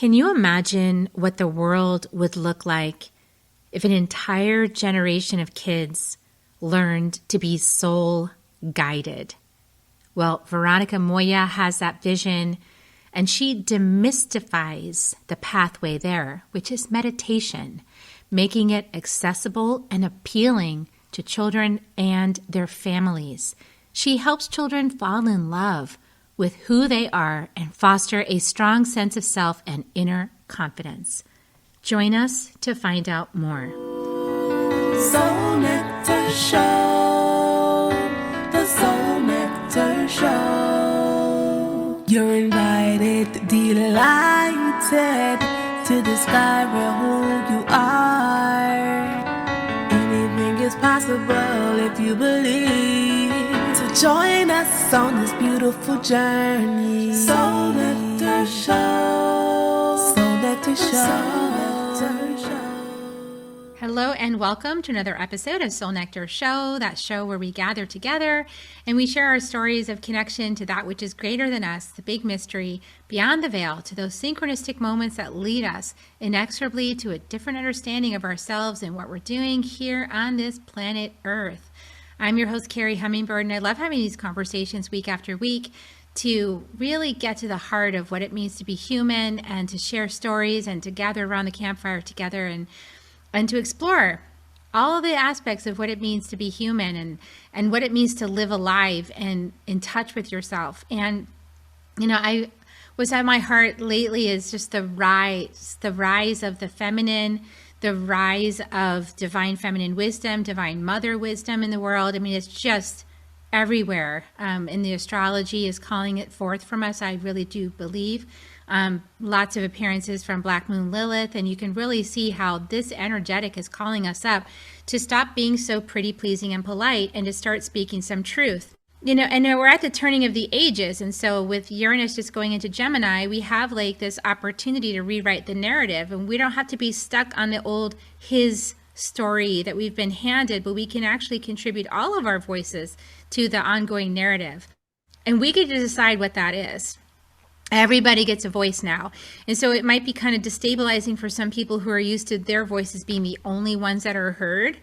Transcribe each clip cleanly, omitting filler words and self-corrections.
Can you imagine what the world would look like if an entire generation of kids learned to be soul guided? Well, Veronica Moya has that vision, and she demystifies the pathway there, which is meditation, making it accessible and appealing to children and their families. She helps children fall in love with who they are and foster a strong sense of self and inner confidence. Join us to find out more. Soul Nectar Show, the Soul Nectar Show. You're invited, delighted to discover who you are. Anything is possible if you believe. So join us on this beautiful journey. Soul Nectar Show. Soul Nectar Show. Hello and welcome to another episode of Soul Nectar Show, that show where we gather together and we share our stories of connection to that which is greater than us, the big mystery, beyond the veil, to those synchronistic moments that lead us inexorably to a different understanding of ourselves and what we're doing here on this planet Earth. I'm your host, Kerri Hummingbird, and I love having these conversations week after week to really get to the heart of what it means to be human and to share stories and to gather around the campfire together and to explore all the aspects of what it means to be human and what it means to live alive and in touch with yourself. And, I was at my heart lately is just the rise of the feminine, the rise of divine feminine wisdom, divine mother wisdom in the world. I mean, it's just everywhere. And the astrology is calling it forth from us. I really do believe. Lots of appearances from Black Moon Lilith, and you can really see how this energetic is calling us up to stop being so pretty, pleasing, and polite and to start speaking some truth. And we're at the turning of the ages, and so with Uranus just going into Gemini, we have like this opportunity to rewrite the narrative, and we don't have to be stuck on the old his story that we've been handed, but we can actually contribute all of our voices to the ongoing narrative. And we get to decide what that is. Everybody gets a voice now. And so it might be kind of destabilizing for some people who are used to their voices being the only ones that are heard.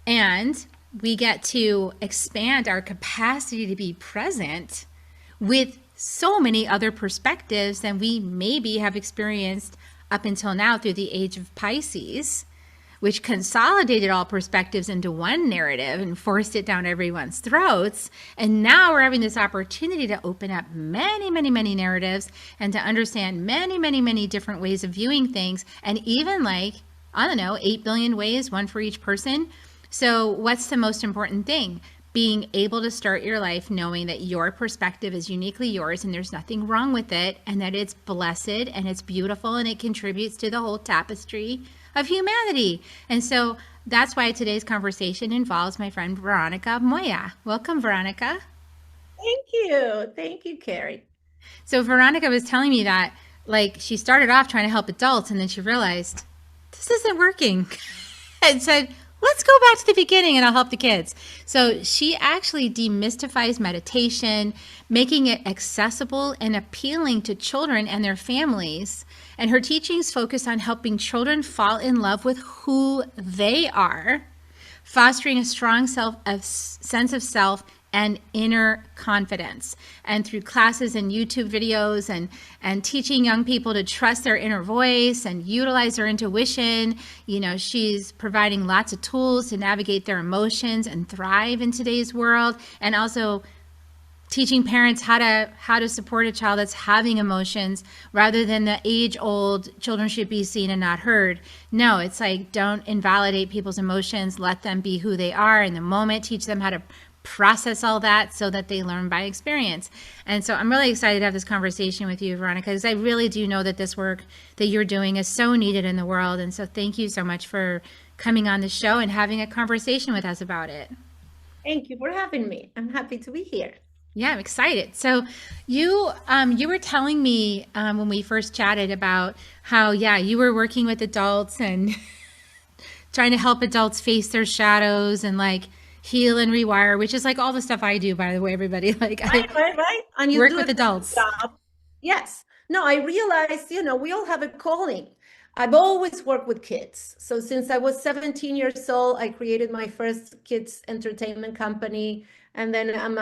And we get to expand our capacity to be present with so many other perspectives than we maybe have experienced up until now through the age of Pisces, which consolidated all perspectives into one narrative and forced it down everyone's throats. And now we're having this opportunity to open up many, many, many narratives and to understand many, many, many different ways of viewing things. And even 8 billion ways, one for each person. So what's the most important thing? Being able to start your life knowing that your perspective is uniquely yours and there's nothing wrong with it, and that it's blessed and it's beautiful and it contributes to the whole tapestry of humanity. And so that's why today's conversation involves my friend Veronica Moya. Welcome, Veronica. Thank you. Thank you, Kerri. So Veronica was telling me that she started off trying to help adults and then she realized this isn't working and said, let's go back to the beginning and I'll help the kids. So she actually demystifies meditation, making it accessible and appealing to children and their families. And her teachings focus on helping children fall in love with who they are, fostering a strong sense of self and inner confidence. And through classes and YouTube videos and teaching young people to trust their inner voice and utilize their intuition, she's providing lots of tools to navigate their emotions and thrive in today's world, and also teaching parents how to support a child that's having emotions rather than the age-old children should be seen and not heard. No, it's don't invalidate people's emotions, let them be who they are in the moment, teach them how to process all that so that they learn by experience. And so I'm really excited to have this conversation with you, Veronica, because I really do know that this work that you're doing is so needed in the world. And so thank you so much for coming on the show and having a conversation with us about it. Thank you for having me. I'm happy to be here. Yeah, I'm excited. So you were telling me when we first chatted about how, you were working with adults and trying to help adults face their shadows and heal and rewire, which is all the stuff I do, by the way, everybody. Right. And you work do with adults. Job. Yes. No, I realized, we all have a calling. I've always worked with kids. So since I was 17 years old, I created my first kids entertainment company. And then I'm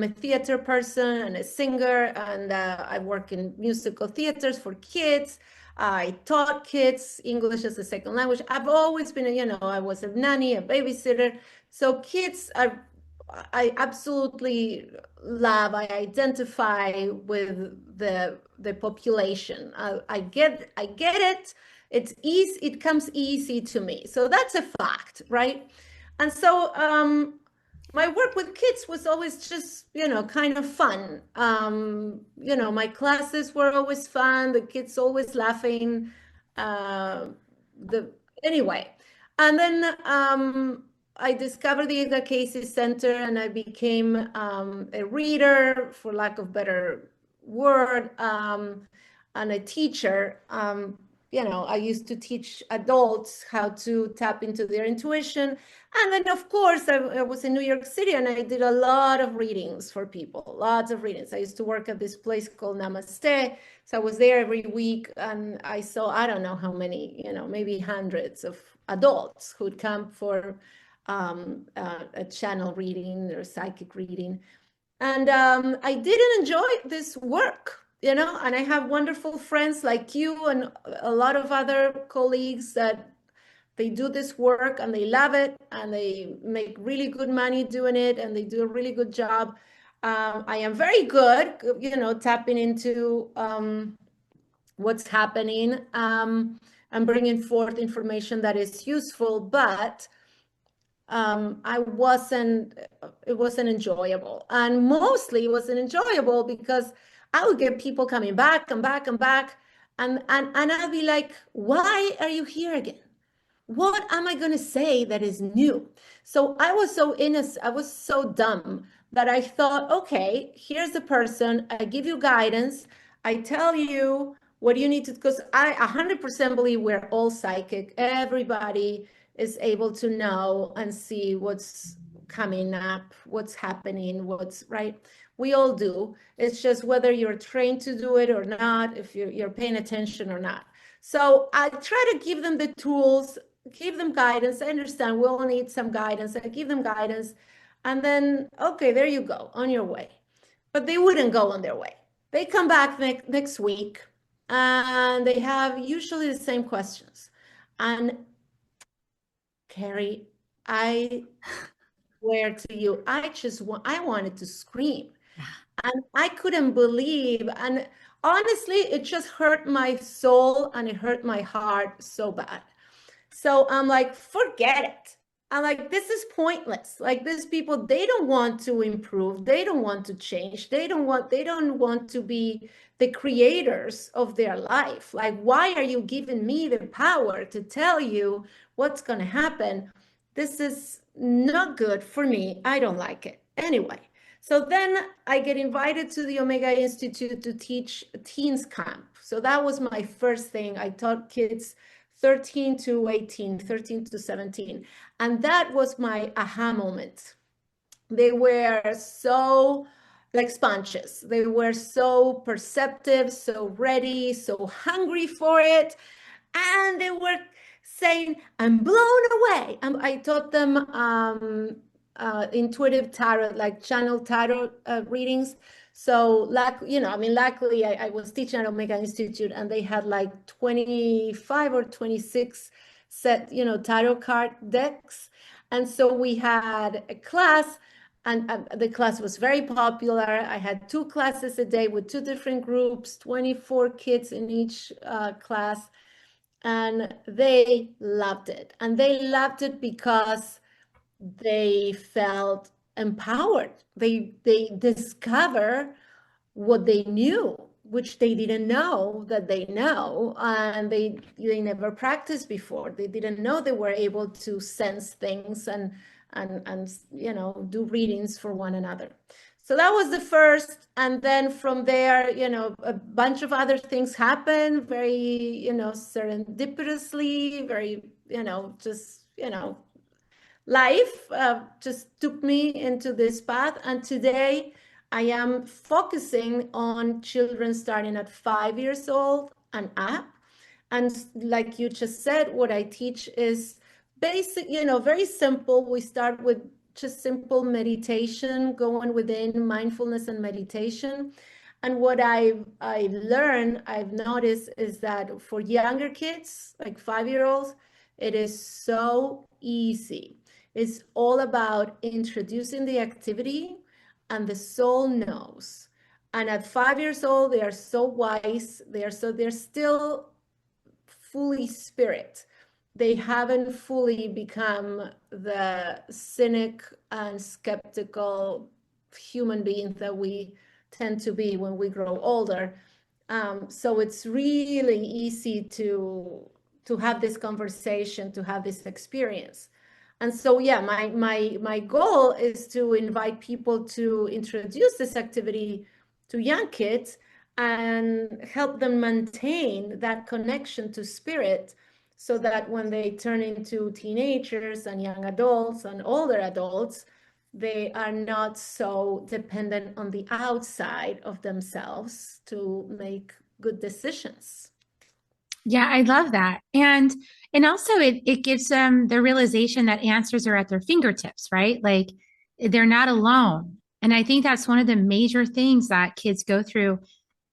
a theater person and a singer, and I work in musical theaters for kids. I taught kids English as a second language. I've always been, I was a nanny, a babysitter. So kids are, I absolutely love, I identify with the population. I get it. It's easy, it comes easy to me. So that's a fact, right? And so my work with kids was always just, kind of fun. My classes were always fun, the kids always laughing. Uh, the Anyway, and then I discovered the Educator Center, and I became a reader, for lack of better word, and a teacher. I used to teach adults how to tap into their intuition. And then, of course, I was in New York City, and I did a lot of readings for people, lots of readings. I used to work at this place called Namaste. So I was there every week, and I saw, I don't know how many, maybe hundreds of adults who'd come for a channel reading or psychic reading. And I didn't enjoy this work, and I have wonderful friends like you and a lot of other colleagues that they do this work and they love it and they make really good money doing it and they do a really good job. I am very good, tapping into what's happening and bringing forth information that is useful, but it wasn't enjoyable. And mostly it wasn't enjoyable because I would get people coming back and back and back. And I'd be like, why are you here again? What am I going to say that is new? So I was so innocent, I was so dumb that I thought, okay, here's the person, I give you guidance, I tell you what you need to, because I 100% believe we're all psychic. Everybody is able to know and see what's coming up, what's happening, what's right. We all do. It's just whether you're trained to do it or not, if you're paying attention or not. So I try to give them the tools, give them guidance. I understand we all need some guidance. I give them guidance. And then, okay, there you go, on your way. But they wouldn't go on their way. They come back next week and they have usually the same questions. And Kerri, I swear to you, I wanted to scream. And I couldn't believe. And honestly, it just hurt my soul and it hurt my heart so bad. So I'm like, forget it. I'm like, this is pointless. Like these people, they don't want to improve. They don't want to change. They don't want to be the creators of their life. Like, why are you giving me the power to tell you what's going to happen? This is not good for me. I don't like it. Anyway, so then I get invited to the Omega Institute to teach teens camp. So that was my first thing. I taught kids 13 to 18, 13 to 17. And that was my aha moment. They were so like sponges. They were so perceptive, so ready, so hungry for it. And they were saying, I'm blown away. I taught them intuitive tarot, like channel tarot readings. So, luckily I was teaching at Omega Institute and they had like 25 or 26 set, tarot card decks. And so we had a class and the class was very popular. I had 2 classes a day with 2 different groups, 24 kids in each class. And they loved it. And they loved it because they felt empowered. They discover what they knew, which they didn't know that they know, and they never practiced before. They didn't know they were able to sense things and do readings for one another. So that was the first, and then from there, a bunch of other things happened very, serendipitously, very, life just took me into this path. And today I am focusing on children starting at 5 years old and up. And like you just said, what I teach is basic, very simple. We start with just simple meditation, going within mindfulness and meditation. And what I've learned, I've noticed is that for younger kids, like 5-year-olds, it is so easy. It's all about introducing the activity, and the soul knows. And at 5 years old, they are so wise. They're still fully spirit. They haven't fully become the cynic and skeptical human beings that we tend to be when we grow older. So it's really easy to have this conversation, to have this experience. And so, yeah, my goal is to invite people to introduce this activity to young kids and help them maintain that connection to spirit, so that when they turn into teenagers and young adults and older adults, they are not so dependent on the outside of themselves to make good decisions. Yeah, I love that. And also it gives them the realization that answers are at their fingertips, right? Like they're not alone. And I think that's one of the major things that kids go through,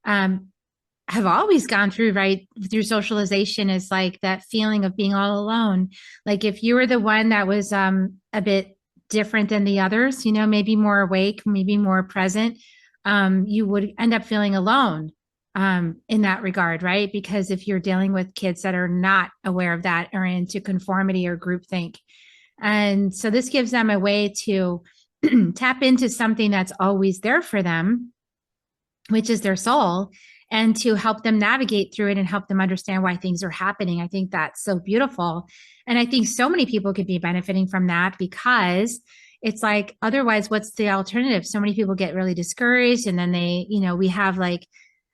have always gone through, right? Through socialization, is like that feeling of being all alone. Like if you were the one that was a bit different than the others, maybe more awake, maybe more present, you would end up feeling alone in that regard, right? Because if you're dealing with kids that are not aware of that or into conformity or groupthink. And so this gives them a way to tap into something that's always there for them, which is their soul, and to help them navigate through it and help them understand why things are happening. I think that's so beautiful. And I think so many people could be benefiting from that, because it's like, otherwise, what's the alternative? So many people get really discouraged, and then we have like,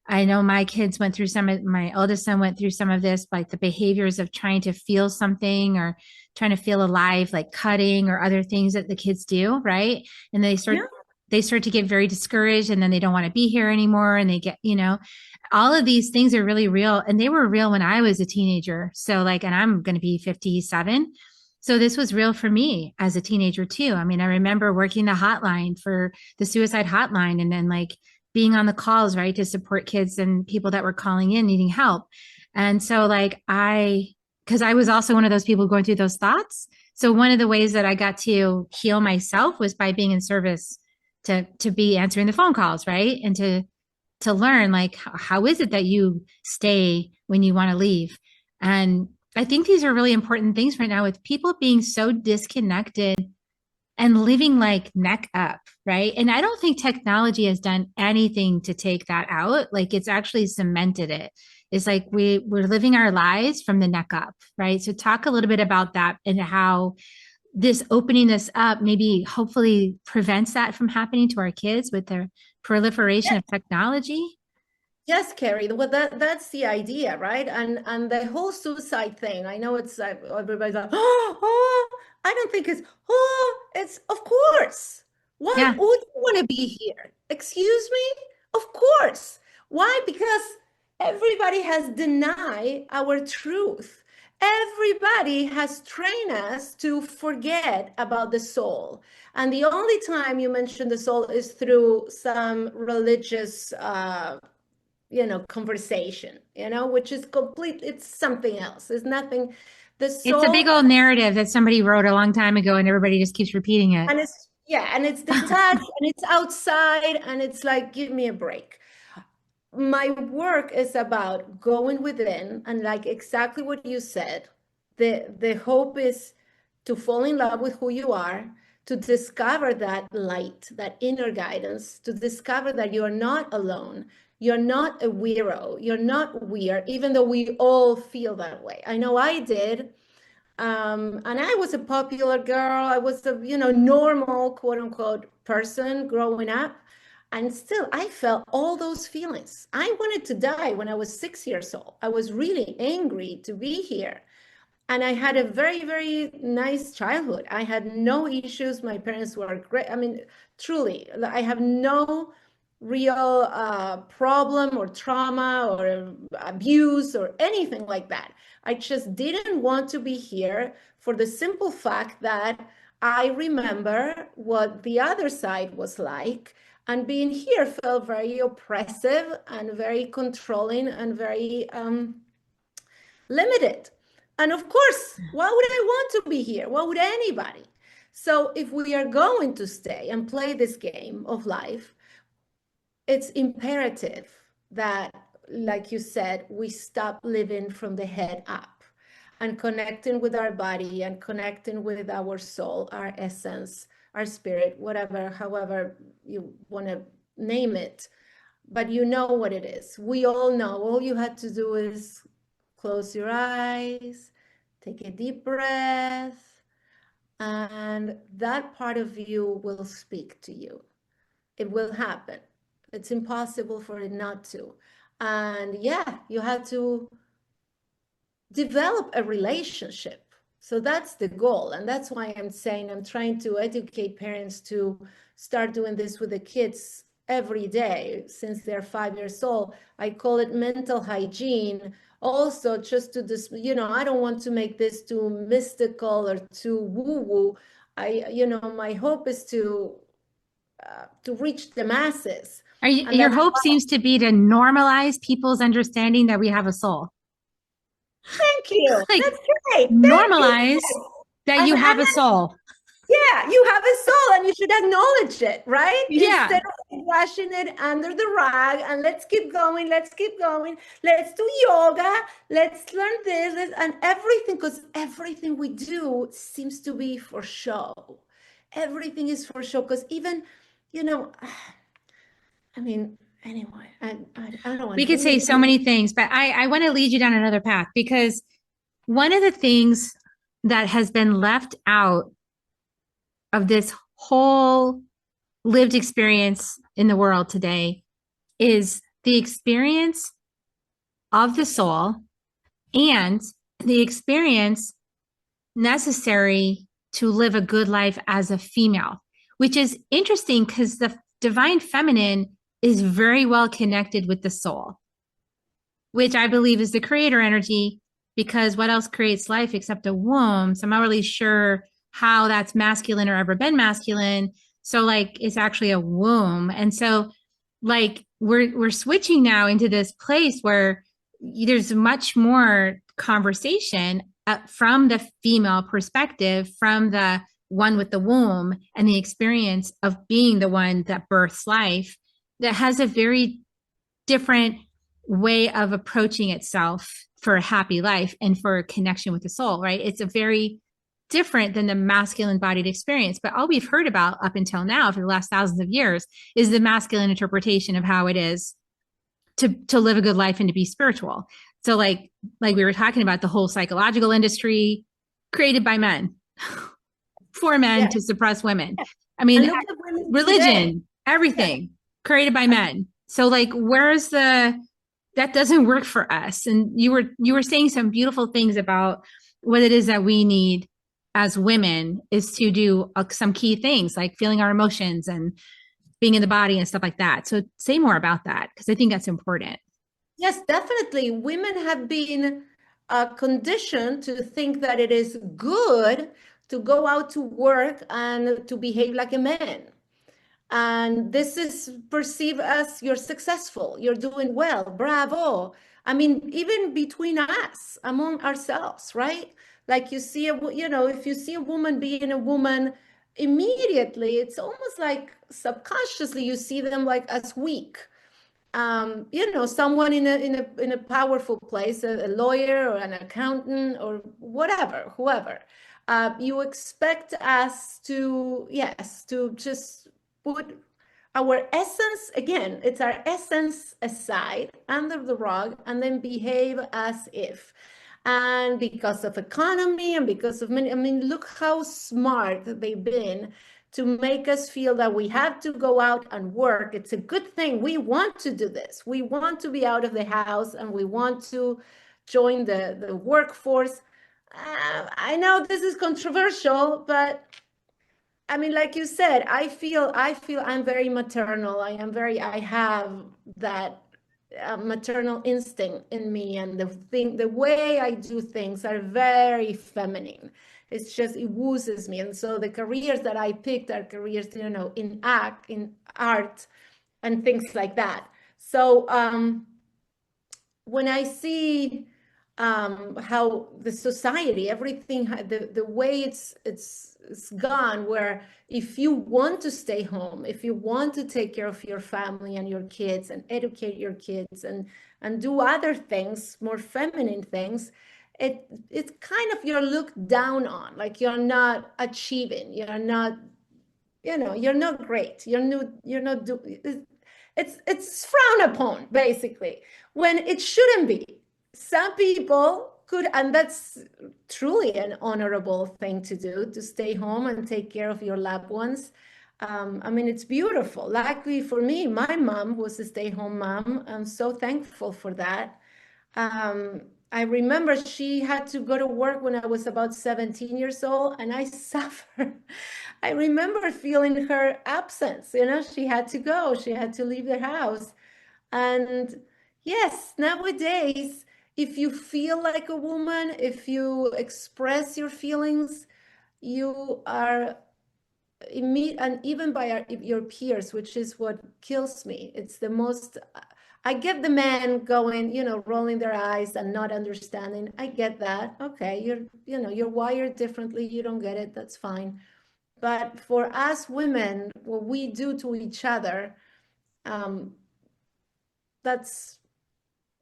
I know my kids went through my oldest son went through some of this, like the behaviors of trying to feel something or trying to feel alive, like cutting or other things that the kids do, right? And they start to get very discouraged, and then they don't want to be here anymore. And they get, all of these things are really real. And they were real when I was a teenager. So like, and I'm going to be 57. So this was real for me as a teenager too. I mean, I remember working the hotline for the suicide hotline, and then like being on the calls, right, to support kids and people that were calling in needing help. And so like because I was also one of those people going through those thoughts. So one of the ways that I got to heal myself was by being in service, to be answering the phone calls, right? And to learn, like, how is it that you stay when you want to leave? And I think these are really important things right now, with people being so disconnected and living like neck up, right? And I don't think technology has done anything to take that out. Like it's actually cemented it. It's like we're living our lives from the neck up, right? So talk a little bit about that and how this opening this up maybe hopefully prevents that from happening to our kids with the proliferation of technology. Yes, Kerri. Well, that's the idea, right? And the whole suicide thing. I know it's like everybody's like, oh, I don't think it's of course. Why Yeah. would you want to be here? Excuse me? Of course. Why? Because everybody has denied our truth. Everybody has trained us to forget about the soul. And the only time you mention the soul is through some religious conversation, which is it's something else. It's nothing. The It's a soul, big old narrative that somebody wrote a long time ago, and everybody just keeps repeating it. and it's detached and it's outside, and it's like, give me a break. My work is about going within, and like exactly what you said, the hope is to fall in love with who you are, to discover that light, that inner guidance, to discover that you're not alone. You're not a weirdo. You're not weird, even though we all feel that way. I know I did. And I was a popular girl. I was a, normal, quote unquote, person growing up. And still, I felt all those feelings. I wanted to die when I was 6 years old. I was really angry to be here. And I had a very, very nice childhood. I had no issues. My parents were great. I mean, truly, I have no real problem or trauma or abuse or anything like that. I just didn't want to be here for the simple fact that I remember what the other side was like. And being here felt very oppressive and very controlling and very limited. And of course, why would I want to be here? Why would anybody? So if we are going to stay and play this game of life, it's imperative that, like you said, we stop living from the head up and connecting with our body and connecting with our soul, our essence, our spirit, whatever, however you want to name it. But you know what it is. We all know. All you had to do is close your eyes, take a deep breath, and that part of you will speak to you. It will happen. It's impossible for it not to. And yeah, you have to develop a relationship. So that's the goal. And that's why I'm saying I'm trying to educate parents to start doing this with the kids every day since they're 5 years old. I call it mental hygiene. Also, just to this, I don't want to make this too mystical or too woo-woo. My hope is to reach the masses. Your hope seems to be to normalize people's understanding that we have a soul. Thank you. Like, that's great. Normalize that you have a soul. Yeah, you have a soul and you should acknowledge it, right? Yeah. Instead of brushing it under the rug and let's keep going, let's do yoga, let's learn this and everything, because everything we do seems to be for show. Everything is for show, because even, anyway, I don't know. We could say so many things, but I want to lead you down another path, because one of the things that has been left out of this whole lived experience in the world today is the experience of the soul and the experience necessary to live a good life as a female, which is interesting because the divine feminine is very well connected with the soul, which I believe is the creator energy, because what else creates life except a womb? So I'm not really sure how that's masculine or ever been masculine. So like, it's actually a womb. And so like, we're switching now into this place where there's much more conversation from the female perspective, from the one with the womb and the experience of being the one that births life, that has a very different way of approaching itself for a happy life and for a connection with the soul, right? It's a very different than the masculine bodied experience. But all we've heard about up until now for the last thousands of years is the masculine interpretation of how it is to live a good life and to be spiritual. So like we were talking about, the whole psychological industry created by men for men to suppress women. I mean, religion, everything created by men. So like, that doesn't work for us. And you were saying some beautiful things about what it is that we need as women is to do some key things like feeling our emotions and being in the body and stuff like that. So say more about that, because I think that's important. Yes, definitely. Women have been conditioned to think that it is good to go out to work and to behave like a man. And this is perceived as you're successful, you're doing well, bravo. I mean, even between us, among ourselves, right? Like if you see a woman being a woman, immediately, it's almost like subconsciously you see them like as weak. Someone in a powerful place, a lawyer or an accountant or whatever, whoever. You expect us to just put our essence, again, it's our essence aside under the rug and then behave as if. And because of economy and because of many, look how smart they've been to make us feel that we have to go out and work. It's a good thing. We want to do this. We want to be out of the house and we want to join the workforce. I know this is controversial, but I mean, like you said, I feel I'm very maternal. I have that maternal instinct in me, and the way I do things are very feminine. It's just, it woos me. And so the careers that I picked are careers, in art and things like that. So when I see how the society, everything, the way it's gone, where if you want to stay home, if you want to take care of your family and your kids and educate your kids and do other things, more feminine things, it's kind of, you're looked down on, like you're not achieving, you're not, you're not great, you're not do it's frowned upon, basically, when it shouldn't be. Some people could, and that's truly an honorable thing to do, to stay home and take care of your loved ones. I mean, it's beautiful. Luckily for me, my mom was a stay-home mom. I'm so thankful for that. I remember she had to go to work when I was about 17 years old, and I suffered. I remember feeling her absence. She had to go, she had to leave the house. And yes, nowadays, if you feel like a woman, if you express your feelings, you are and even by your peers, which is what kills me. It's the most, I get the men going, rolling their eyes and not understanding. I get that. Okay, you're wired differently. You don't get it. That's fine. But for us women, what we do to each other, that's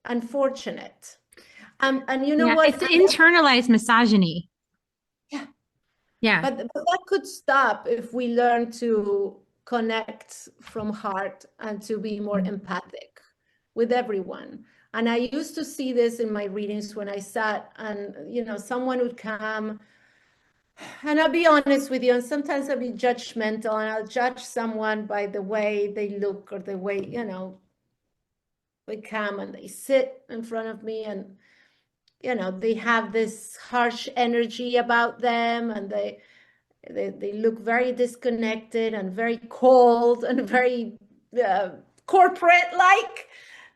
unfortunate. And you know Yeah, what? it's internalized misogyny. Yeah. Yeah. But that could stop if we learn to connect from heart and to be more empathic with everyone. And I used to see this in my readings when I sat and, someone would come, and I'll be honest with you, and sometimes I'll be judgmental, and I'll judge someone by the way they look or the way, they come and they sit in front of me, and, they have this harsh energy about them, and they look very disconnected and very cold and very corporate like.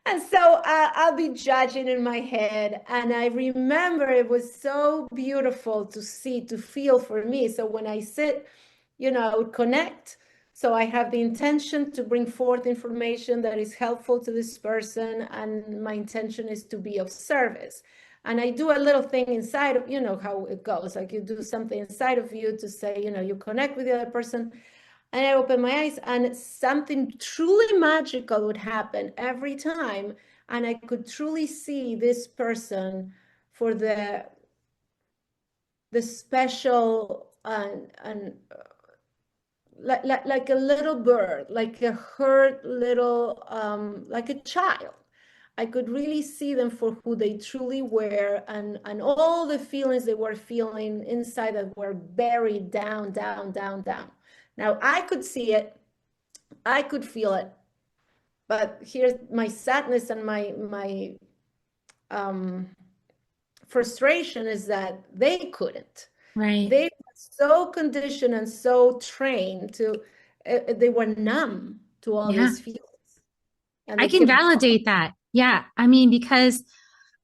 And so I'll be judging in my head. And I remember it was so beautiful to see, to feel for me. So when I sit, I would connect. So I have the intention to bring forth information that is helpful to this person. And my intention is to be of service. And I do a little thing inside of, how it goes. Like you do something inside of you to say, you connect with the other person. And I open my eyes, and something truly magical would happen every time. And I could truly see this person for the special and like a little bird, like a hurt little, like a child. I could really see them for who they truly were, and all the feelings they were feeling inside that were buried down, down, down, down. Now I could see it, I could feel it, but here's my sadness and my frustration is that they couldn't. Right. They were so conditioned and so trained to, they were numb to all Yeah. these feelings. And I they can kept validate that. Yeah. I mean, because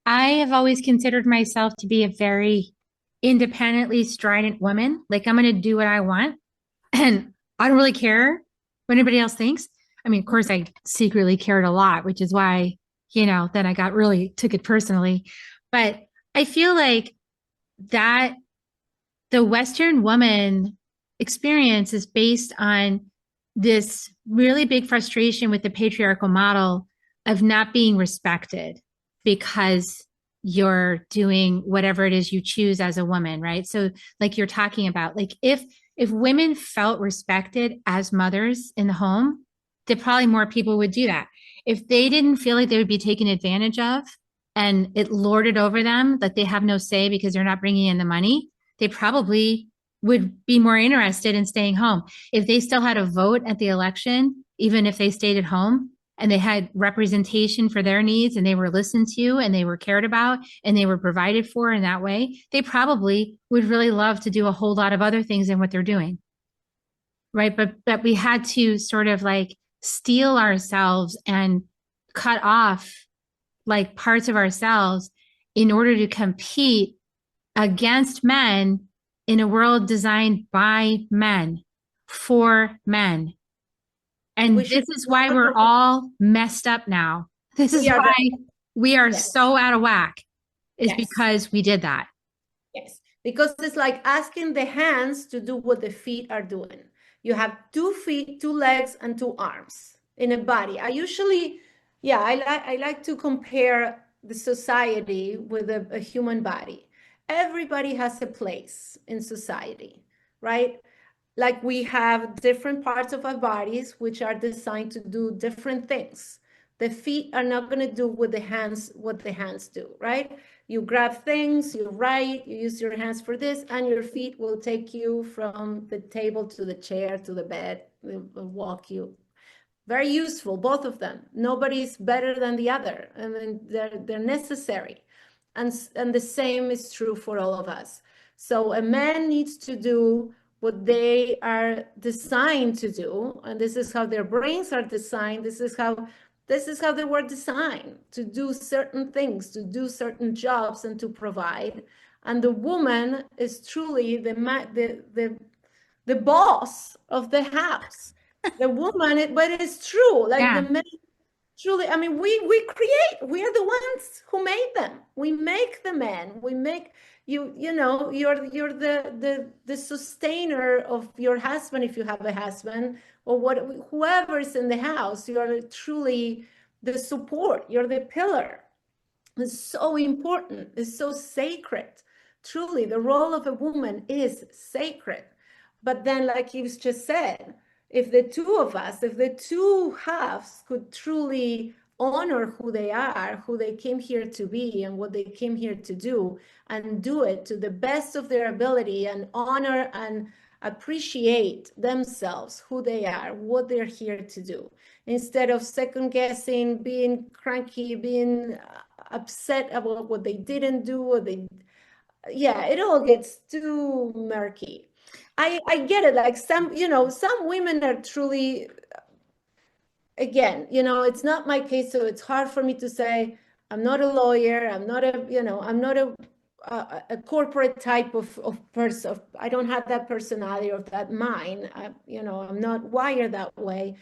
I have always considered myself to be a very independently strident woman. Like I'm going to do what I want and I don't really care what anybody else thinks. I mean, of course, I secretly cared a lot, which is why, then I took it personally. But I feel like that the Western woman experience is based on this really big frustration with the patriarchal model of not being respected because you're doing whatever it is you choose as a woman, right? So like you're talking about, like if women felt respected as mothers in the home, then probably more people would do that. If they didn't feel like they would be taken advantage of and it lorded over them, that they have no say because they're not bringing in the money, they probably would be more interested in staying home. If they still had a vote at the election, even if they stayed at home, and they had representation for their needs and they were listened to and they were cared about and they were provided for in that way, they probably would really love to do a whole lot of other things than what they're doing. Right. But we had to sort of like steel ourselves and cut off like parts of ourselves in order to compete against men in a world designed by men, for men. And this is why we're all messed up now. This is why we are so out of whack, is because we did that. Yes, because it's like asking the hands to do what the feet are doing. You have 2 feet, 2 legs, and 2 arms in a body. I like to compare the society with a human body. Everybody has a place in society, right? Like we have different parts of our bodies which are designed to do different things. The feet are not going to do what the hands do, right? You grab things, you write, you use your hands for this, and your feet will take you from the table to the chair to the bed, will walk you. Very useful, both of them. Nobody's better than the other. I mean, they're necessary. And the same is true for all of us. So a man needs to do what they are designed to do, and this is how their brains are designed. This is how they were designed, to do certain things, to do certain jobs, and to provide. And the woman is truly the boss of the house. The woman, but it's true. Like the men, truly. I mean, we are the ones who made them. We make the men. We make you. You know, you're the sustainer of your husband if you have a husband, or whoever's in the house. You're truly the support. You're the pillar. It's so important. It's so sacred. Truly, the role of a woman is sacred. But then, like you just said, if the two halves could truly honor who they are, who they came here to be, and what they came here to do, and do it to the best of their ability, and honor and appreciate themselves, who they are, what they're here to do, instead of second guessing, being cranky, being upset about what they didn't do, or it all gets too murky. I get it. Like some women are truly, again, it's not my case, so it's hard for me to say. I'm not a lawyer. I'm not a corporate type of person. I don't have that personality or that mind. I'm not wired that way.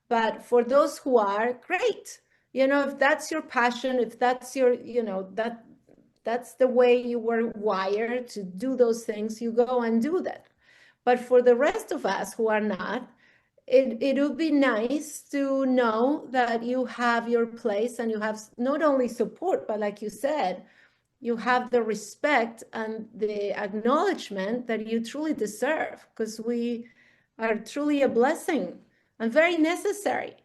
But for those who are, great. If that's your passion, if that's your, that's the way you were wired to do those things, you go and do that. But for the rest of us who are not, it would be nice to know that you have your place, and you have not only support, but like you said, you have the respect and the acknowledgement that you truly deserve, because we are truly a blessing and very necessary,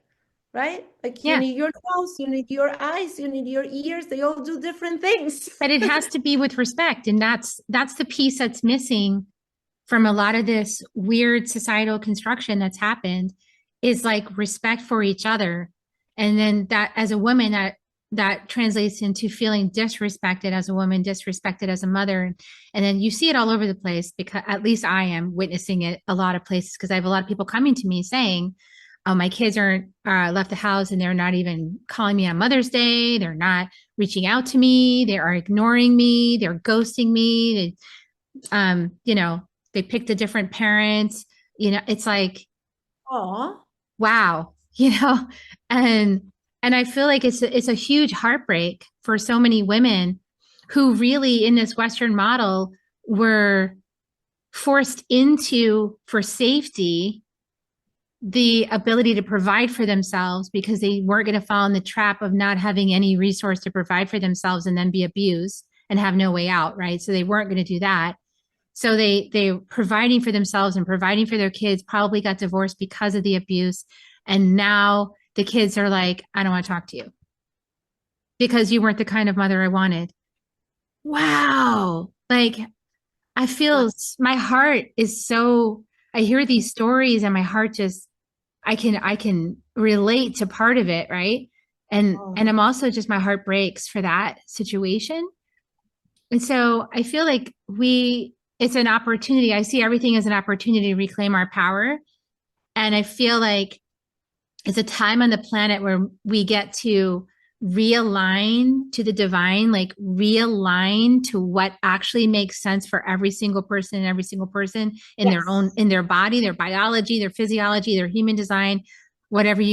right? Like you need your nose, you need your eyes, you need your ears. They all do different things. But it has to be with respect. And that's the piece that's missing from a lot of this weird societal construction that's happened, is like respect for each other. And then that, as a woman, that translates into feeling disrespected as a woman, disrespected as a mother. And then you see it all over the place, because at least I am witnessing it a lot of places, because I have a lot of people coming to me saying, oh, my kids aren't left the house and they're not even calling me on Mother's Day. They're not reaching out to me. They are ignoring me. They're ghosting me. They picked a different parent. It's like, oh, wow, and I feel like it's a huge heartbreak for so many women who really, in this Western model, were forced into, for safety, the ability to provide for themselves, because they weren't going to fall in the trap of not having any resource to provide for themselves and then be abused and have no way out, right? So they weren't going to do that. So they providing for themselves and providing for their kids, probably got divorced because of the abuse. And now the kids are like, I don't want to talk to you because you weren't the kind of mother I wanted. Wow. Like, I feel my heart is so, I hear these stories and my heart just, I can relate to part of it, right? And I'm also just, my heart breaks for that situation. And so I feel like it's an opportunity. I see everything as an opportunity to reclaim our power. And I feel like it's a time on the planet where we get to realign to the divine, like realign to what actually makes sense for every single person and every single person in their own, in their body, their biology, their physiology, their human design, whatever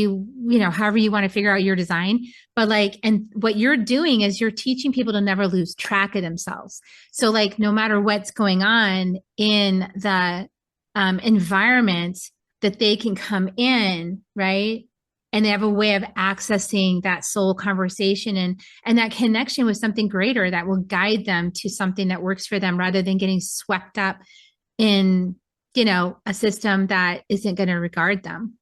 however you want to figure out your design. But like, and what you're doing is you're teaching people to never lose track of themselves. So like, no matter what's going on in the environment, that they can come in, right? And they have a way of accessing that soul conversation and that connection with something greater that will guide them to something that works for them, rather than getting swept up in, a system that isn't going to regard them.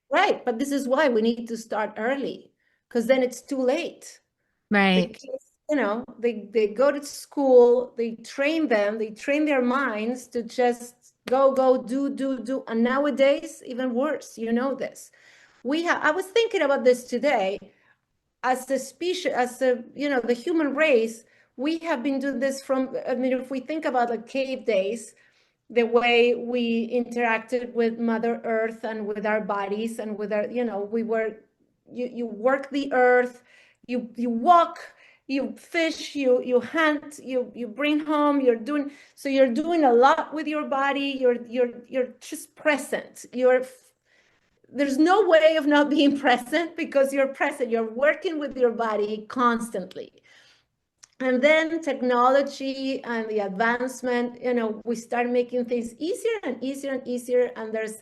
Right, but this is why we need to start early, because then it's too late. The Right. kids, they go to school, they train them, they train their minds to just go, do. And nowadays, even worse, this. I was thinking about this today. As a species, the human race, we have been doing this if we think about like cave days, the way we interacted with Mother Earth and with our bodies and with our, you work the earth, you walk, you fish, you hunt, you bring home, you're doing a lot with your body, you're just present. There's no way of not being present, because you're present, you're working with your body constantly. And then technology and the advancement, we start making things easier and easier and easier. And there's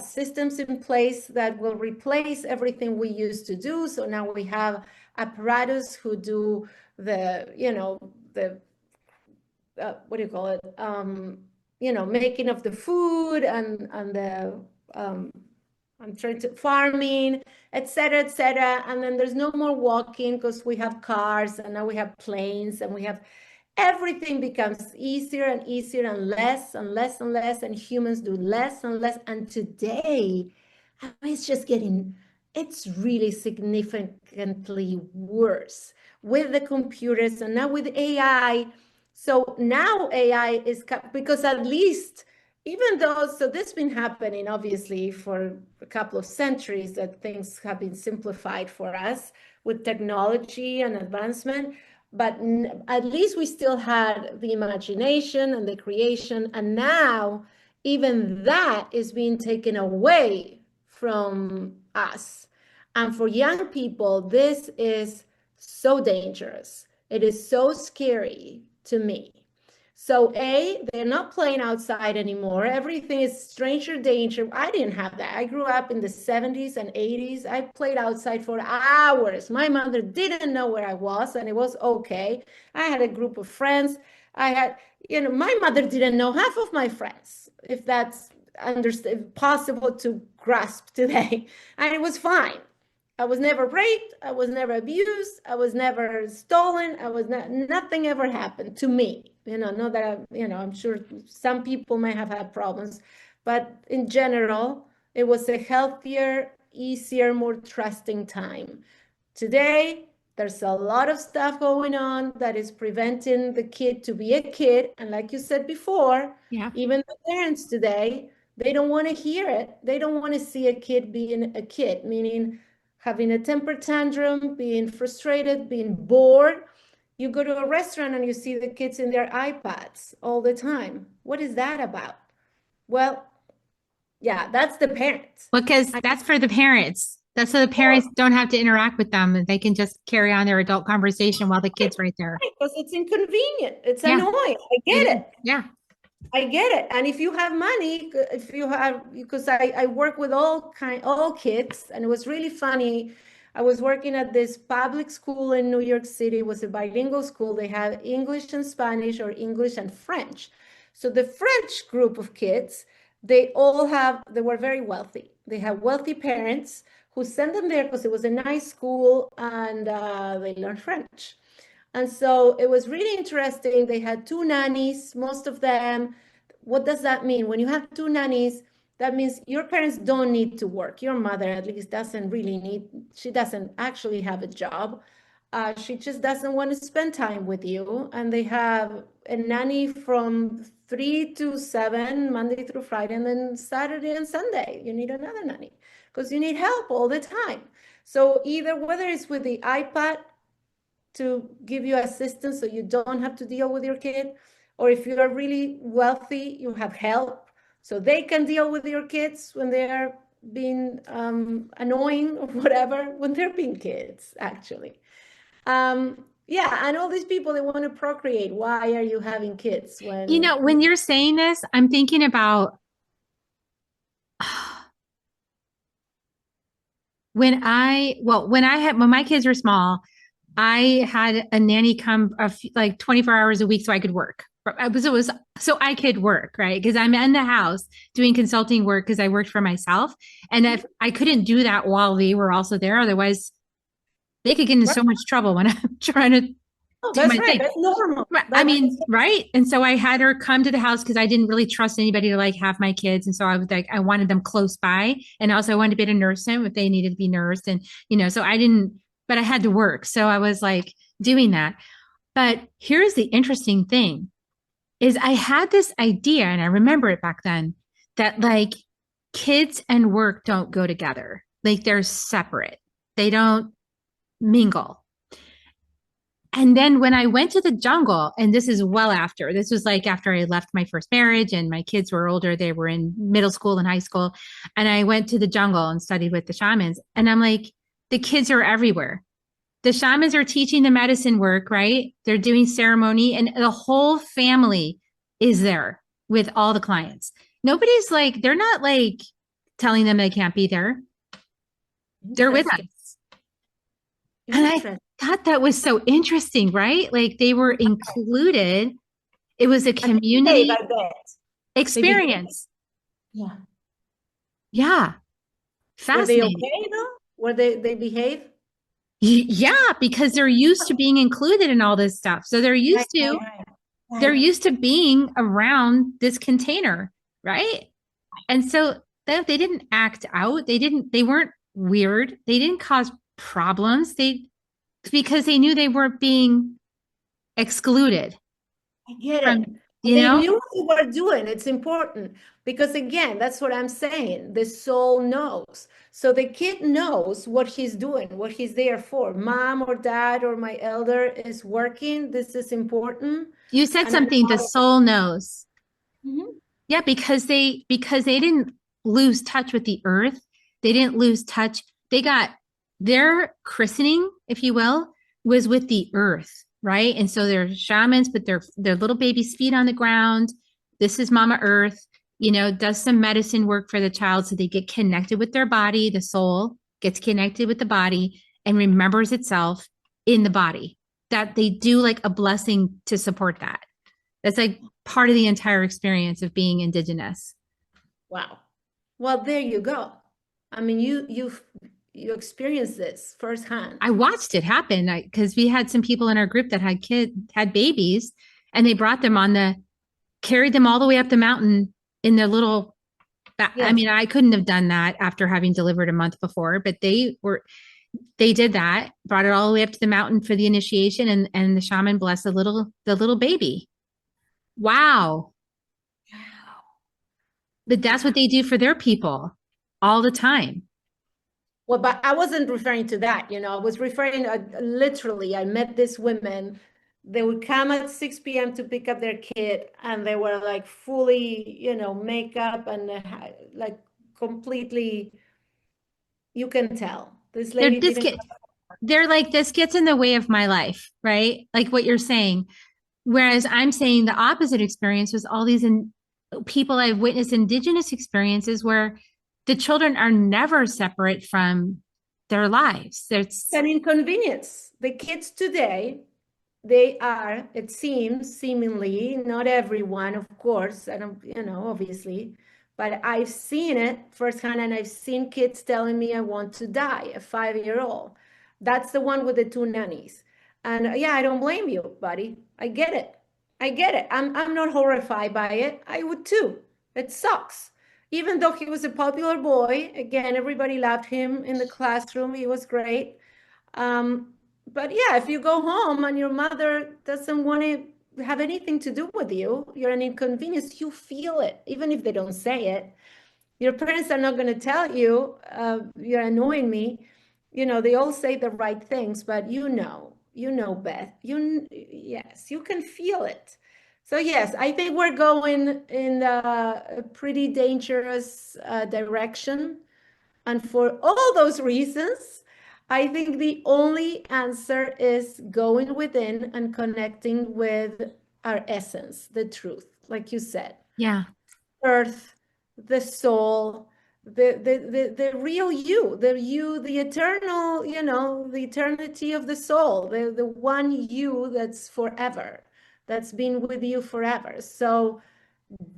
systems in place that will replace everything we used to do. So now we have apparatus who do what do you call it? Making of the food and the I'm trying to farming, etc., etc. And then there's no more walking because we have cars, and now we have planes, and we have everything becomes easier and easier and less and less and less, and humans do less and less. And today, it's really significantly worse with the computers and now with AI. So now AI is, because at least, even though, so this has been happening obviously for a couple of centuries, that things have been simplified for us with technology and advancement, but at least we still had the imagination and the creation. And now even that is being taken away from us. And for young people, this is so dangerous. It is so scary to me. So they're not playing outside anymore. Everything is stranger danger. I didn't have that. I grew up in the 70s and 80s. I played outside for hours. My mother didn't know where I was, and it was okay. I had a group of friends. My mother didn't know half of my friends, if that's possible to grasp today. And it was fine. I was never raped. I was never abused. I was never stolen. Nothing ever happened to me. Not that I'm sure some people may have had problems, but in general, it was a healthier, easier, more trusting time. Today, there's a lot of stuff going on that is preventing the kid to be a kid. And like you said before, even the parents today, they don't want to hear it. They don't want to see a kid being a kid, meaning having a temper tantrum, being frustrated, being bored. You go to a restaurant and you see the kids in their iPads all the time. What is that about? Well, yeah, that's the parents. Because that's for the parents. That's so the parents don't have to interact with them. They can just carry on their adult conversation while the kid's right there. Because it's inconvenient. It's annoying. I get it. Yeah. I get it. And if you have money, because I work with all kids, and it was really funny. I was working at this public school in New York City. It was a bilingual school. They had English and Spanish, or English and French. So the French group of kids, they were very wealthy. They had wealthy parents who sent them there because it was a nice school, and they learned French. And so it was really interesting. They had two nannies, most of them. What does that mean? When you have two nannies, that means your parents don't need to work. Your mother at least doesn't really need, she doesn't actually have a job. She just doesn't want to spend time with you. And they have a nanny from 3 to 7, Monday through Friday, and then Saturday and Sunday, you need another nanny because you need help all the time. So either whether it's with the iPad to give you assistance so you don't have to deal with your kid, or if you are really wealthy, you have help so they can deal with your kids when they are being annoying or whatever, when they're being kids, actually. Yeah, and all these people, they want to procreate. Why are you having kids when When you're saying this, I'm thinking about when my kids were small, I had a nanny come like 24 hours a week so I could work. It was so I could work, right? Because I'm in the house doing consulting work because I worked for myself. And if I couldn't do that while they were also there, otherwise they could get in so much trouble when I'm trying to do that's my right, thing. that's normal. I mean, right? And so I had her come to the house because I didn't really trust anybody to like have my kids. And so I was like, I wanted them close by. And also I wanted to be able to nurse them if they needed to be nursed. And, so I didn't, but I had to work. So I was like doing that. But here's the interesting thing is I had this idea, and I remember it back then, that like kids and work don't go together. Like they're separate. They don't mingle. And then when I went to the jungle, and this is well after, this was like after I left my first marriage and my kids were older, they were in middle school and high school. And I went to the jungle and studied with the shamans. And I'm like, the kids are everywhere. The shamans are teaching the medicine work, right? They're doing ceremony, and the whole family is there with all the clients. Nobody's like, they're not like telling them they can't be there. They're with us. And I thought that was so interesting, right? Like they were included. It was a community experience. Yeah. Yeah. Fascinating. Were they okay though? Were they behave? Yeah, because they're used to being included in all this stuff. So they're used to they're used to being around this container, right? And so they didn't act out. They weren't weird. They didn't cause problems. Because they knew they weren't being excluded. I get it. They knew what they were doing. It's important because, again, that's what I'm saying. The soul knows. So the kid knows what he's doing, what he's there for. Mom or dad or my elder is working. This is important. You said something, the soul knows. Mm-hmm. Yeah, because they didn't lose touch with the earth. They didn't lose touch. They got their christening, if you will, was with the earth, right? And so they're shamans, but their little baby's feet on the ground. This is Mama Earth, does some medicine work for the child so they get connected with their body. The soul gets connected with the body and remembers itself in the body. That they do like a blessing to support that. That's like part of the entire experience of being indigenous. Wow. Well, there you go. I mean, you experienced this firsthand. I watched it happen because we had some people in our group that had babies, and they brought them carried them all the way up the mountain in their little. Yes. I mean, I couldn't have done that after having delivered a month before, but they did that, brought it all the way up to the mountain for the initiation, and the shaman blessed the little baby. Wow. But that's what they do for their people all the time. Well, but I wasn't referring to that, I was referring literally, I met these women. They would come at 6 p.m. to pick up their kid, and they were like fully, makeup and like completely, you can tell. This lady they're like, this gets in the way of my life, right? Like what you're saying. Whereas I'm saying the opposite experience was all these people I've witnessed indigenous experiences where the children are never separate from their lives. It's an inconvenience. The kids today, they are, it seems, seemingly, not everyone, of course, and obviously, but I've seen it firsthand, and I've seen kids telling me I want to die, a 5-year-old. That's the one with the 2 nannies. And yeah, I don't blame you, buddy. I get it. I'm not horrified by it. I would too. It sucks. even though he was a popular boy, again, everybody loved him in the classroom. He was great. But yeah, if you go home and your mother doesn't want to have anything to do with you, you're an inconvenience, you feel it, even if they don't say it. Your parents are not going to tell you, you're annoying me. You know, they all say the right things, but Beth, yes, you can feel it. So yes, I think we're going in a pretty dangerous direction. And for all those reasons, I think the only answer is going within and connecting with our essence, the truth, like you said. Yeah. Earth, the soul, the real you, the eternal, the eternity of the soul, the one you that's forever, that's been with you forever. So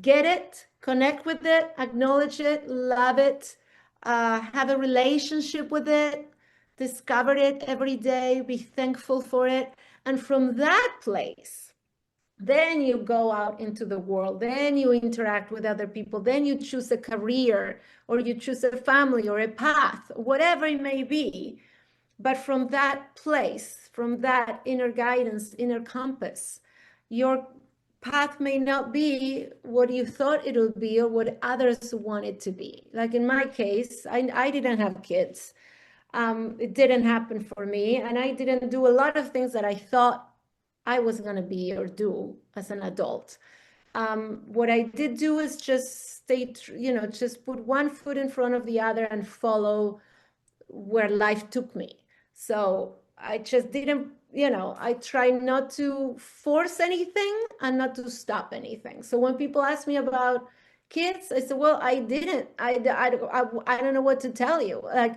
get it, connect with it, acknowledge it, love it, have a relationship with it, discover it every day, be thankful for it. And from that place, then you go out into the world, then you interact with other people, then you choose a career, or you choose a family or a path, whatever it may be. But from that place, from that inner guidance, inner compass, your path may not be what you thought it would be or what others want it to be. Like in my case, I didn't have kids. It didn't happen for me, and I didn't do a lot of things that I thought I was going to be or do as an adult. What I did do is just just put one foot in front of the other and follow where life took me. So I just didn't, I try not to force anything and not to stop anything. So when people ask me about kids, I said, well, I didn't, I don't know what to tell you. Like,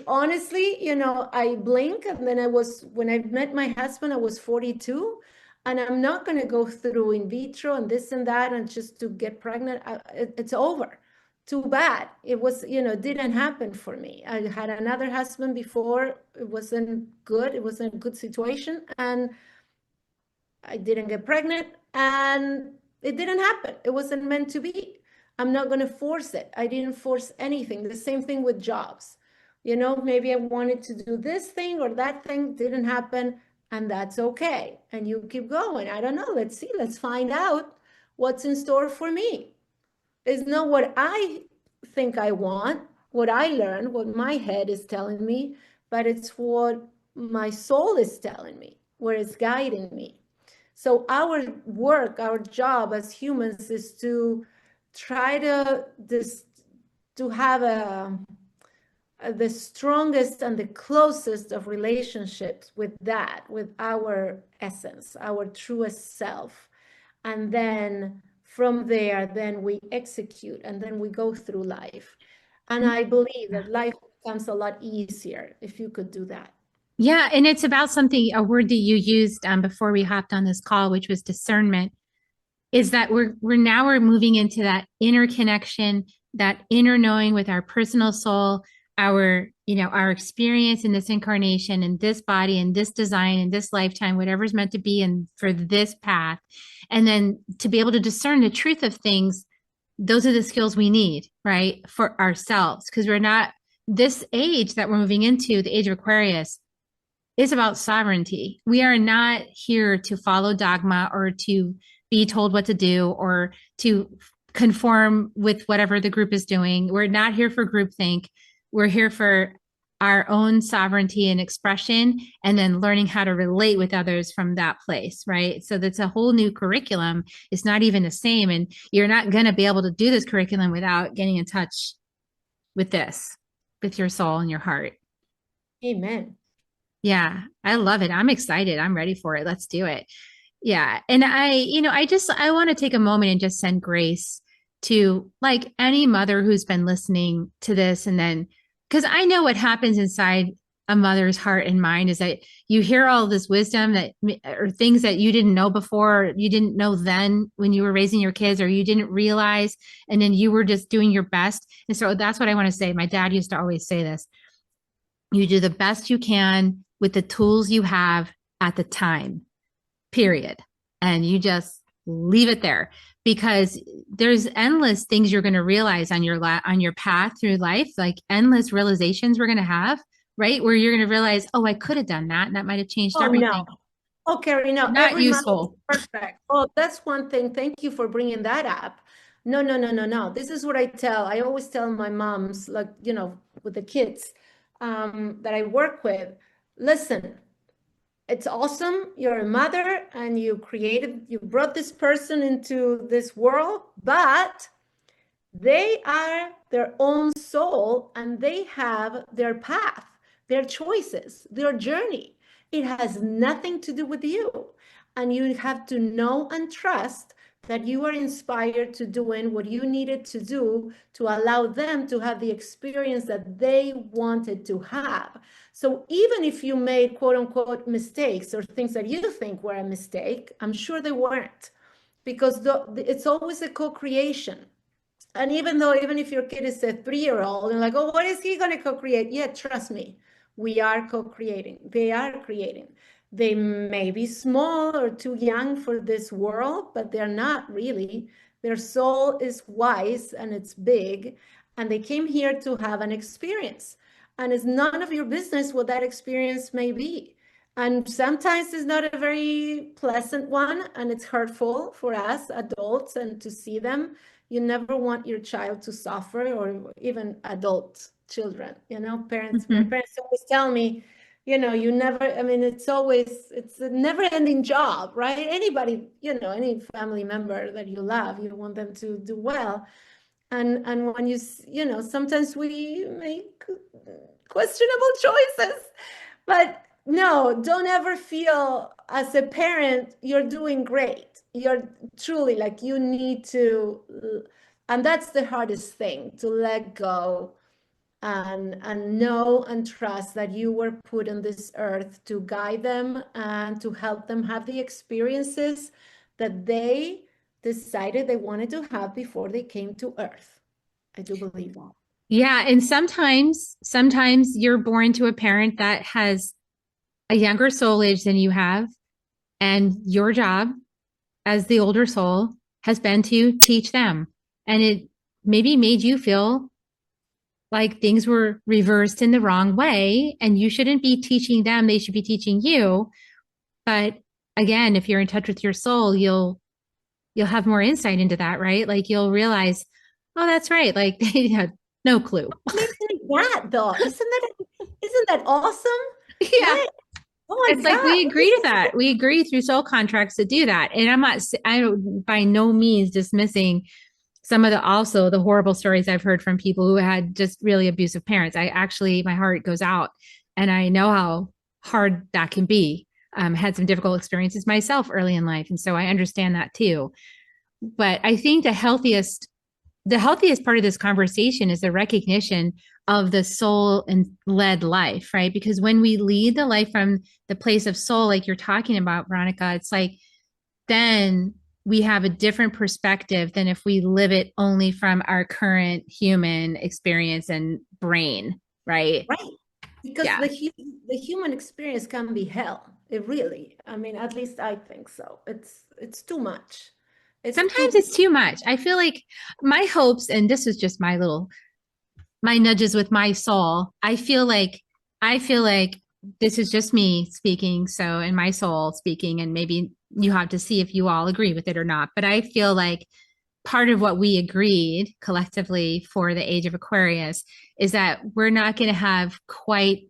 honestly, I blink, and then when I met my husband, I was 42, and I'm not going to go through in vitro and this and that and just to get pregnant. It's over. Too bad. It was, didn't happen for me. I had another husband before. It wasn't good. It wasn't a good situation. And I didn't get pregnant, and it didn't happen. It wasn't meant to be. I'm not going to force it. I didn't force anything. The same thing with jobs. Maybe I wanted to do this thing or that thing, didn't happen, and that's okay. And you keep going. I don't know. Let's see. Let's find out what's in store for me. It's not what I think I want, what I learned, what my head is telling me, but it's what my soul is telling me, where it's guiding me. So our work, our job as humans is to try to have the strongest and the closest of relationships with that, with our essence, our truest self. And then from there, then we execute, and then we go through life. And I believe that life becomes a lot easier if you could do that. Yeah, and it's about a word that you used before we hopped on this call, which was discernment. Is that we're moving into that inner connection, that inner knowing with our personal soul, our experience in this incarnation, in this body, in this design, in this lifetime, whatever's meant to be, and for this path, and then to be able to discern the truth of things. Those are the skills we need, right, for ourselves, because we're not this age that we're moving into, the age of Aquarius, is about sovereignty. We are not here to follow dogma or to be told what to do or to conform with whatever the group is doing. We're not here for groupthink. We're here for our own sovereignty and expression, and then learning how to relate with others from that place, right? So that's a whole new curriculum. It's not even the same. And you're not going to be able to do this curriculum without getting in touch with this, with your soul and your heart. Amen. Yeah, I love it. I'm excited. I'm ready for it. Let's do it. Yeah. And I want to take a moment and just send grace to like any mother who's been listening to this. And then, because I know what happens inside a mother's heart and mind is that you hear all this wisdom that, or things that you didn't know before, you didn't know then when you were raising your kids, or you didn't realize, and then you were just doing your best. And so that's what I want to say. My dad used to always say this: you do the best you can with the tools you have at the time, period. And you just leave it there, because there's endless things you're going to realize on your path through life, like endless realizations we're going to have, right? Where you're going to realize, oh, I could have done that, and that might have changed Oh, everything. no. Oh, Kerri, no, Not every mom is useful. perfect. Oh, that's one thing. Thank you for bringing that up. No, no, no, no, no. This is what I tell. I always tell my moms, like, with the kids that I work with, listen, it's awesome. You're a mother and you brought this person into this world, but they are their own soul and they have their path, their choices, their journey. It has nothing to do with you. And you have to know and trust that you are inspired to doing what you needed to do to allow them to have the experience that they wanted to have. So even if you made quote unquote mistakes or things that you think were a mistake, I'm sure they weren't, because it's always a co-creation. And even if your kid is a 3-year-old and like, oh, what is he going to co-create? Yeah, trust me, we are co-creating. They are creating. They may be small or too young for this world, but they're not really. Their soul is wise and it's big, and they came here to have an experience. And it's none of your business what that experience may be. And sometimes it's not a very pleasant one, and it's hurtful for us adults and to see them. You never want your child to suffer, or even adult children. Parents, my Mhm. parents always tell me, you never, I mean, it's a never ending job, right? Anybody, any family member that you love, you want them to do well. And when sometimes we make questionable choices, but no, don't ever feel as a parent you're doing great. You're truly, like, you need to, and that's the hardest thing, to let go and know and trust that you were put on this earth to guide them and to help them have the experiences that they decided they wanted to have before they came to earth. I do believe that. Yeah, and sometimes you're born to a parent that has a younger soul age than you have, and your job as the older soul has been to teach them. And it maybe made you feel like things were reversed in the wrong way, and you shouldn't be teaching them, they should be teaching you. But again, if you're in touch with your soul, you'll have more insight into that, right? Like you'll realize, oh, that's right. Like they had no clue. Amazing that though. Isn't that awesome? Yeah. Right? Oh my It's like God. we agree to that. We agree through soul contracts to do that. And I don't by no means dismissing some of the horrible stories I've heard from people who had just really abusive parents. I actually, my heart goes out, and I know how hard that can be. Had some difficult experiences myself early in life. And so I understand that too. But I think the healthiest part of this conversation is the recognition of the soul and led life, right? Because when we lead the life from the place of soul, like you're talking about, Veronica, it's like then we have a different perspective than if we live it only from our current human experience and brain, right? Right. Because Yeah. the human experience can be hell. It really, I mean, at least I think so. It's too much. It's too Sometimes it's too much. I feel like my hopes, and this is just my nudges with my soul. I feel like this is just me speaking, so and my soul speaking, and maybe you have to see if you all agree with it or not. But I feel like part of what we agreed collectively for the age of Aquarius is that we're not going to have quite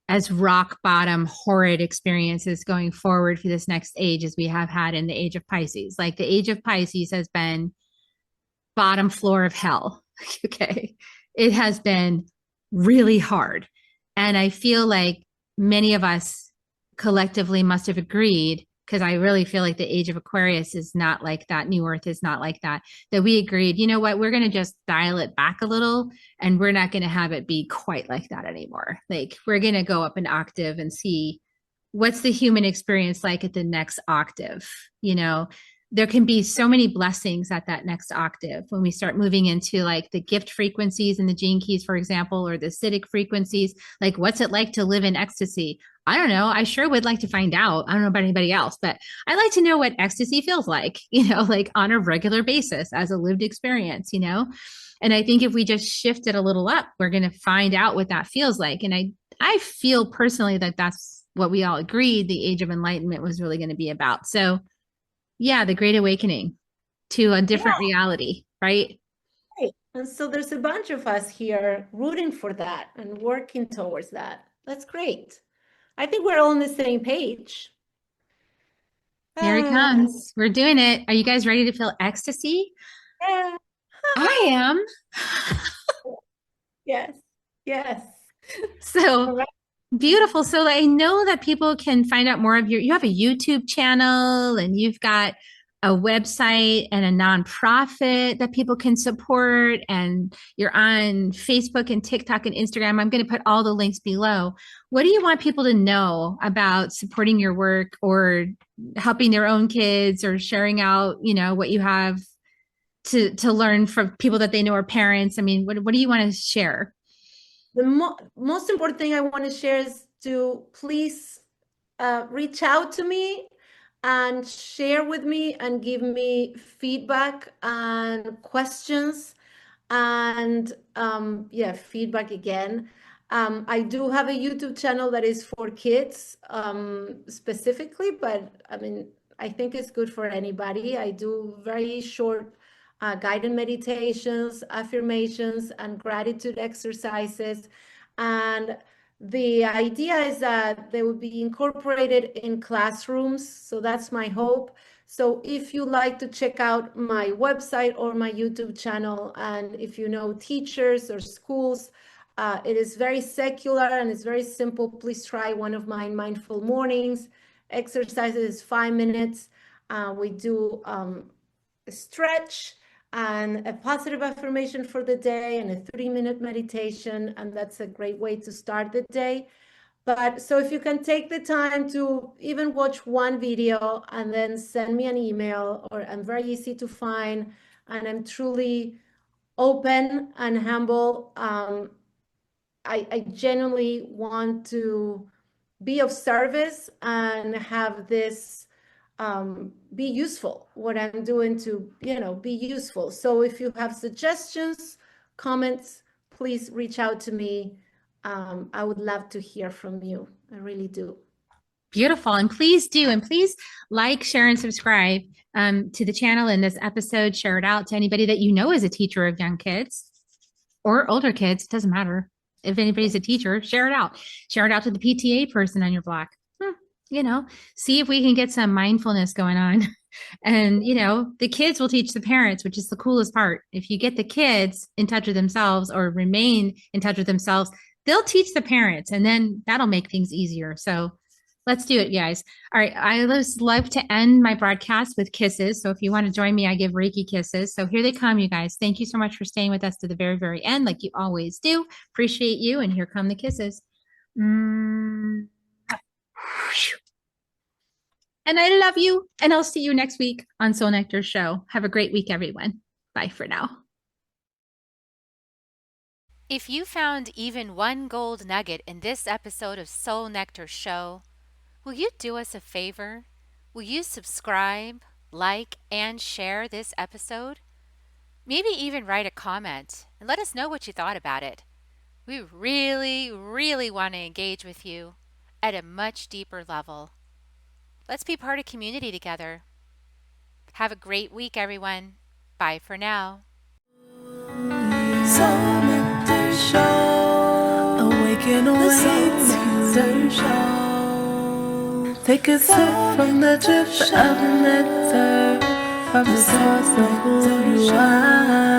as rock bottom horrid experiences going forward for this next age as we have had in the age of Pisces. Like the age of Pisces has been bottom floor of hell. Okay. It has been really hard. And I feel like many of us collectively must have agreed, because I really feel like the age of Aquarius is not like that. New Earth is not like that. That we agreed, you know what, we're going to just dial it back a little, and we're not going to have it be quite like that anymore. Like we're going to go up an octave and see what's the human experience like at the next octave, you know? there can be so many blessings at that next octave when we start moving into like the gift frequencies and the gene keys, for example, or the acidic frequencies. Like, what's it like to live in ecstasy? I don't know. I sure would like to find out. I don't know about anybody else, but I like to know what ecstasy feels like, like on a regular basis as a lived experience. And I think if we just shift it a little up, we're going to find out what that feels like. And I feel personally that that's what we all agreed the Age of Enlightenment was really going to be about. So, yeah, the Great Awakening to a different reality, right? Right. And so there's a bunch of us here rooting for that and working towards that. That's great. I think we're all on the same page. Here it comes. We're doing it. Are you guys ready to feel ecstasy? Yeah. I am. Yes. Yes. So beautiful. So I know that people can find out more of you have a YouTube channel and you've got a website and a nonprofit that people can support, and you're on Facebook and TikTok and Instagram. I'm going to put all the links below. What do you want people to know about supporting your work or helping their own kids or sharing out, what you have to learn from people that they know are parents? I mean, what do you want to share? The most important thing I want to share is to please reach out to me and share with me and give me feedback and questions and feedback again. I do have a YouTube channel that is for kids specifically, but I mean, I think it's good for anybody. I do very short guided meditations, affirmations, and gratitude exercises. And the idea is that they will be incorporated in classrooms. So that's my hope. So if you like to check out my website or my YouTube channel, and if you know teachers or schools, it is very secular and it's very simple. Please try one of my mindful mornings. Exercises 5 minutes. We do a stretch and a positive affirmation for the day and a 3-minute meditation. And that's a great way to start the day. But so if you can take the time to even watch one video and then send me an email, or I'm very easy to find and I'm truly open and humble. I genuinely want to be of service and have this be useful, what I'm doing to, be useful. So if you have suggestions, comments, please reach out to me. I would love to hear from you. I really do. Beautiful. And please do. And please like, share, and subscribe to the channel in this episode. Share it out to anybody that you know is a teacher of young kids or older kids. It doesn't matter. If anybody's a teacher, share it out. Share it out to the PTA person on your block. See if we can get some mindfulness going on. And, the kids will teach the parents, which is the coolest part. If you get the kids in touch with themselves or remain in touch with themselves, they'll teach the parents, and then that'll make things easier. So let's do it, guys. All right. I just love to end my broadcast with kisses. So if you want to join me, I give Reiki kisses. So here they come, you guys. Thank you so much for staying with us to the very, very end, like you always do. Appreciate you. And here come the kisses. And I love you. And I'll see you next week on Soul Nectar's show. Have a great week, everyone. Bye for now. If you found even one gold nugget in this episode of Soul Nectar Show, will you do us a favor? Will you subscribe, like, and share this episode? Maybe even write a comment and let us know what you thought about it. We really, really want to engage with you at a much deeper level. Let's be part of community together. Have a great week, everyone. Bye for now. Soul Nectar Show. Awaken, awake, show. Take a sip from the drip of nectar, from the source of who you are.